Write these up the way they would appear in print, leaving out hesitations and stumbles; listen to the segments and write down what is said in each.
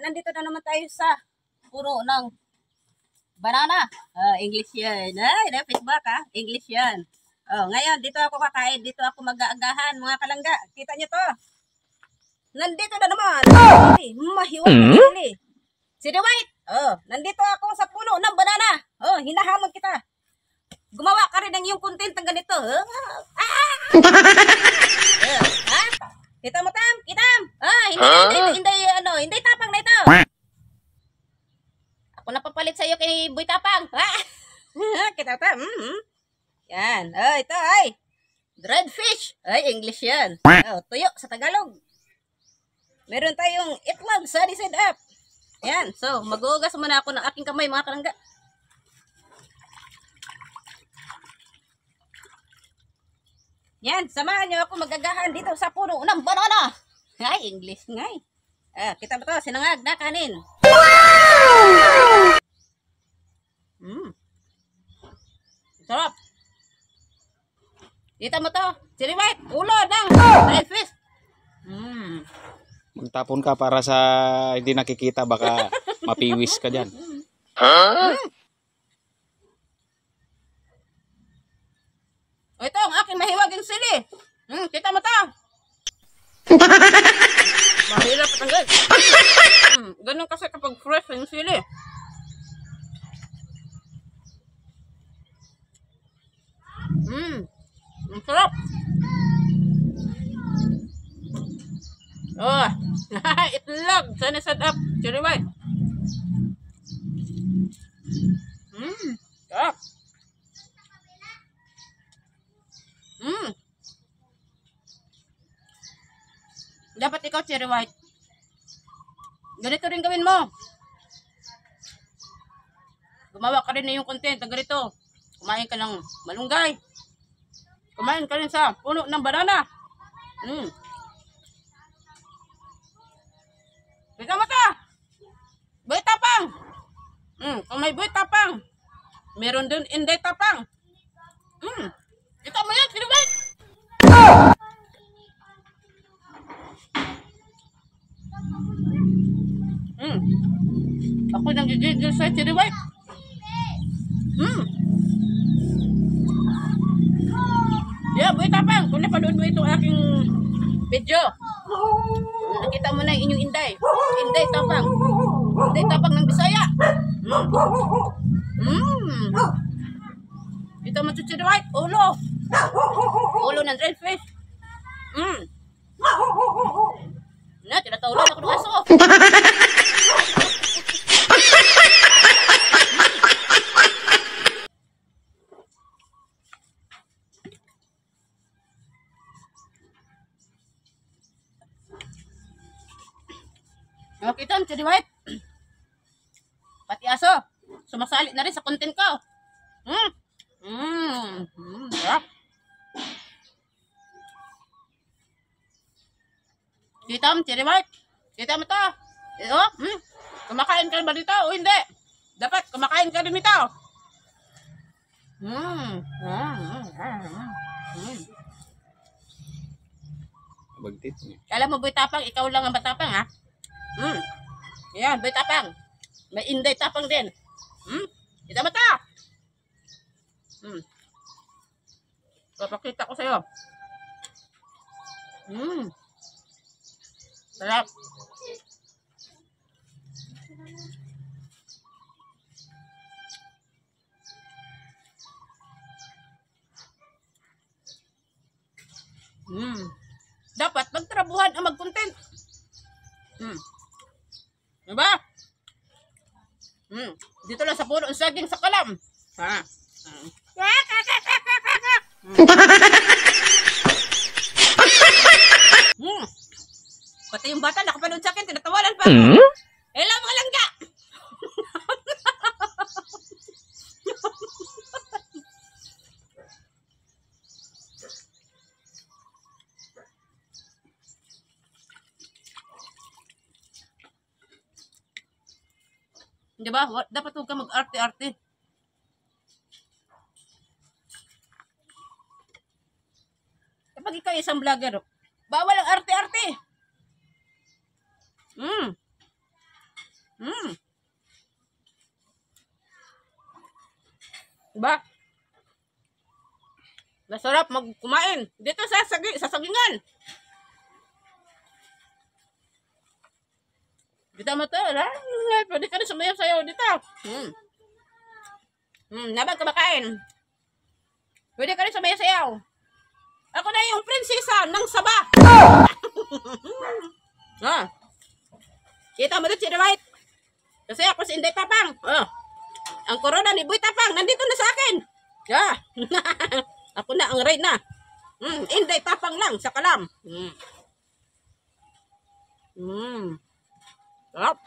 nandito na naman tayo sa puno ng banana. English yan. Ay, feedback ha. English yan. Ngayon, dito ako kakain. Dito ako mag-aagahan, mga kalangga. Kita nyo to. Nandito na naman. Mahiwag na sili. Sili White. Nandito ako sa puno ng banana. Hinahamon kita. Gumawa ka rin ng iyong content ng ganito. Kita mo tam? Kitam? Hindi tapang na ito. Ako napapalit sa iyo kay Boy Tapang. Kita tam? Yan. Ito ay dried fish. Ay, English yan. Tuyo sa Tagalog. Meron tayong itlog sunny side up. Yan. So, mag-uugas muna ako ng aking kamay, mga kalangga. Yan, samahan niyo ako magagahan dito sa puno ng banana. Ay, English ngay. Kita ba to? Sinangag na kanin. Wow! Sarap. Kita mo to? Sili White, ulo ng dried fish. Magtapon ka para sa hindi nakikita, baka mapiwis ka dyan. Ito ang aking mahiwaging sili. Kita mo to? Mahirap patanggal. Ganun kasi kapag fresh yung sili. Ang sarap. Itlog. Sunny side up. Sili White. Sarap. Dapat ikaw, Sili White. Ganito rin gawin mo. Gumawa ka rin na yung content na ganito. Kumain ka ng malunggay. Kumain ka rin sa puno ng banana. Kita mo ta? Boy Tapang. Kung may Boy Tapang, meron dun Inday Tapang. Kita mo yan, Sili White. Ako nang gigigil sa Sili White. Yeah, Boy Tapang, kung napanood mo itong aking video, nakita mo na yung inyong Inday. Inday Tapang. Inday Tapang ng Bisaya. Ito mo Sili White, ulo. Ulo ng dried fish. Tinatawlan ako ng aso. Nakita mo, Sili White? Pati aso, sumasali na rin sa content ko. Sarap. Kita mo, Sili White? Kita mo to? Kumakain ka ba dito o hindi? Dapat kumakain ka rin ito. Bagtit. Alam mo, Boy Tapang, ikaw lang ang matapang, ha? Yan, Boy Tapang. May Inday Tapang din. Kita mo to? Papakita ko sa'yo. Sarap. Dapat magtrabuhan ang mag-content. Diba? Dito lang sa puno, saging sa kalam. Pati yung bata nakapanood sa akin, tinatawanan pa. Hello mga langga! Diba? Dapat huwag ka mag-arte-arte. Kapag ikaw isang vlogger, bawal ang arte-arte. Masarap kumain. Dito sa sagingan. Dito mo to. Pwede ka rin sumayaw-sayaw dito. Nabag ka makain. Pwede ka rin sumayaw-sayaw. Ako na yung prinsesa ng Saba. Kita mo rin si White. Kasi ako si Inday Tapang. Ang corona ni Boy Tapang, nandito na sa akin. Ako na ang reyna. Inday Tapang lang sa kalam. Sarap.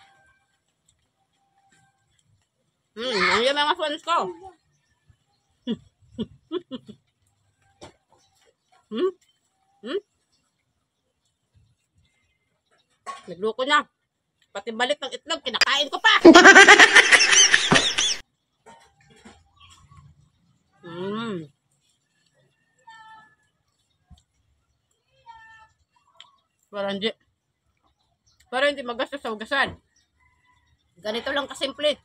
Ang yung mga friends ko. Nagluko na. Pati balit ng itlog, kinakain ko pa. Para hindi magastos sa ugasan. Ganito lang kasimple.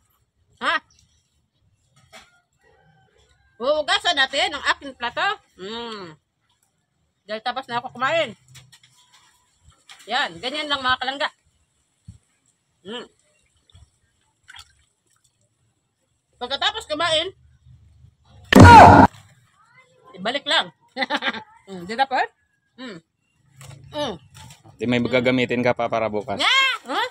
Ha? Uugasan natin ang aking plato. Dahil tapos na ako kumain. Yan, ganyan lang mga kalangga. Pagkatapos kumain, ibalik lang. Di ba po? Di may gagamitin ka pa para bukas. Huh?